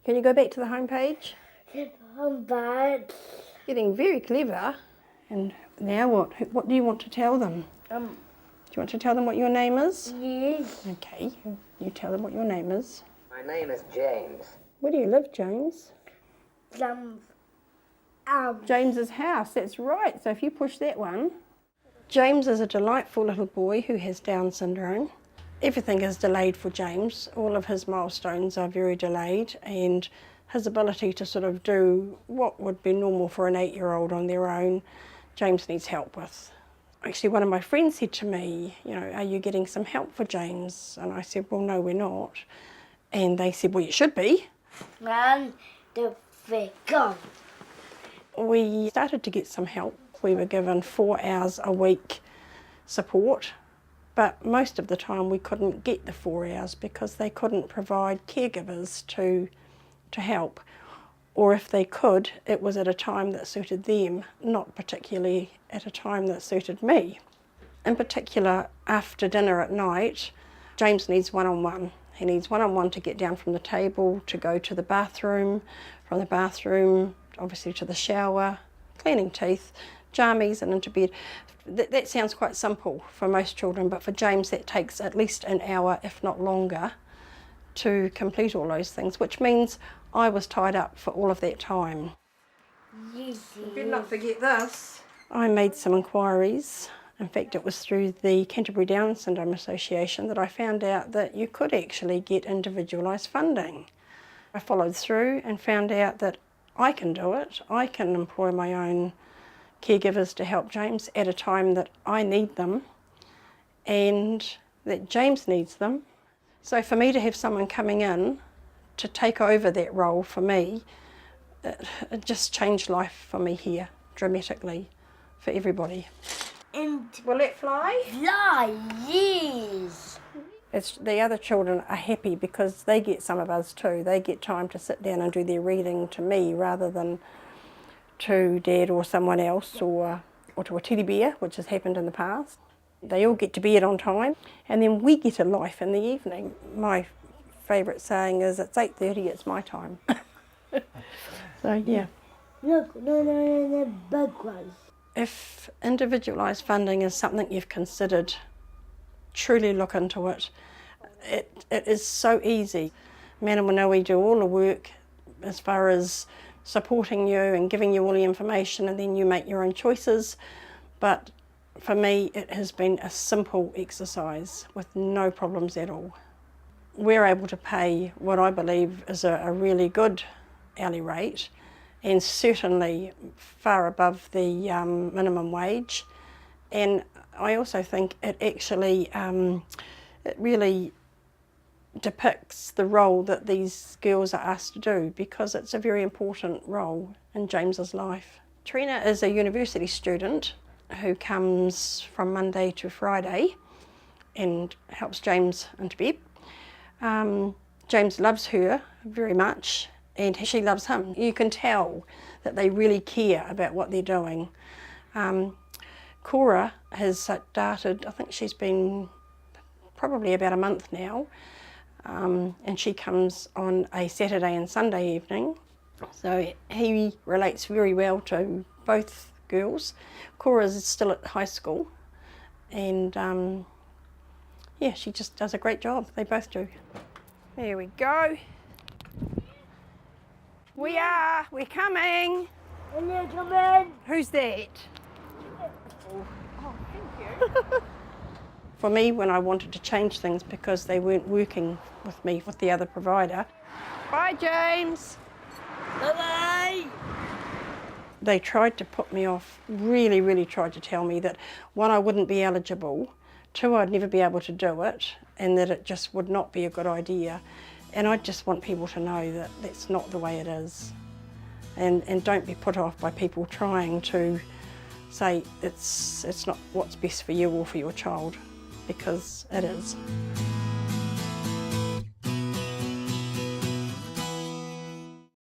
Can you go back to the home page? I'm bad. Getting very clever. And now what? What do you want to tell them? Do you want to tell them what your name is? Yes. Okay, you tell them what your name is. My name is James. Where do you live, James? James's house, that's right. So if you push that one. James is a delightful little boy who has Down syndrome. Everything is delayed for James. All of his milestones are very delayed, and his ability to sort of do what would be normal for an 8-year-old on their own, James needs help with. Actually, one of my friends said to me, you know, are you getting some help for James? And I said, well, no, we're not. And they said, well, you should be. And the gone. We started to get some help. We were given 4 hours a week support, but most of the time we couldn't get the 4 hours because they couldn't provide caregivers to help. Or if they could, it was at a time that suited them, not particularly at a time that suited me. In particular, after dinner at night, James needs one-on-one. He needs one-on-one to get down from the table, to go to the bathroom, from the bathroom, obviously to the shower, cleaning teeth, jammies and into bed. That sounds quite simple for most children, but for James that takes at least an hour, if not longer, to complete all those things, which means I was tied up for all of that time. Yes. You better not forget this. I made some inquiries. In fact, it was through the Canterbury Down Syndrome Association that I found out that you could actually get individualised funding. I followed through and found out that I can do it. I can employ my own caregivers to help James at a time that I need them and that James needs them. So for me to have someone coming in to take over that role for me, it just changed life for me here dramatically for everybody. And Will it fly? fly, yes. The other children are happy because they get some of us too. They get time to sit down and do their reading to me rather than to Dad or someone else or to a teddy bear, which has happened in the past. They all get to bed on time and then we get a life in the evening. My favourite saying is, it's 8:30, it's my time. So yeah. Look, no, big ones. If individualised funding is something you've considered, truly look into it. It is so easy. Manawanui do all the work as far as supporting you and giving you all the information, and then you make your own choices. But for me, it has been a simple exercise with no problems at all. We're able to pay what I believe is a really good hourly rate, and certainly far above the minimum wage. And I also think it actually, it really depicts the role that these girls are asked to do, because it's a very important role in James's life. Trina is a university student who comes from Monday to Friday and helps James into bed. James loves her very much and she loves him. You can tell that they really care about what they're doing. Cora has started, I think she's been probably about a month now, and she comes on a Saturday and Sunday evening. So he relates very well to both girls. Cora is still at high school and yeah, she just does a great job. They both do. There we go. We're coming. And they're coming. Who's that? Oh, thank you. For me, when I wanted to change things because they weren't working with me, with the other provider. Bye, James. Bye-bye. They tried to put me off, really tried to tell me that, one, I wouldn't be eligible, two, I'd never be able to do it, and that it just would not be a good idea. And I just want people to know that that's not the way it is. And don't be put off by people trying to say it's not what's best for you or for your child, because it is.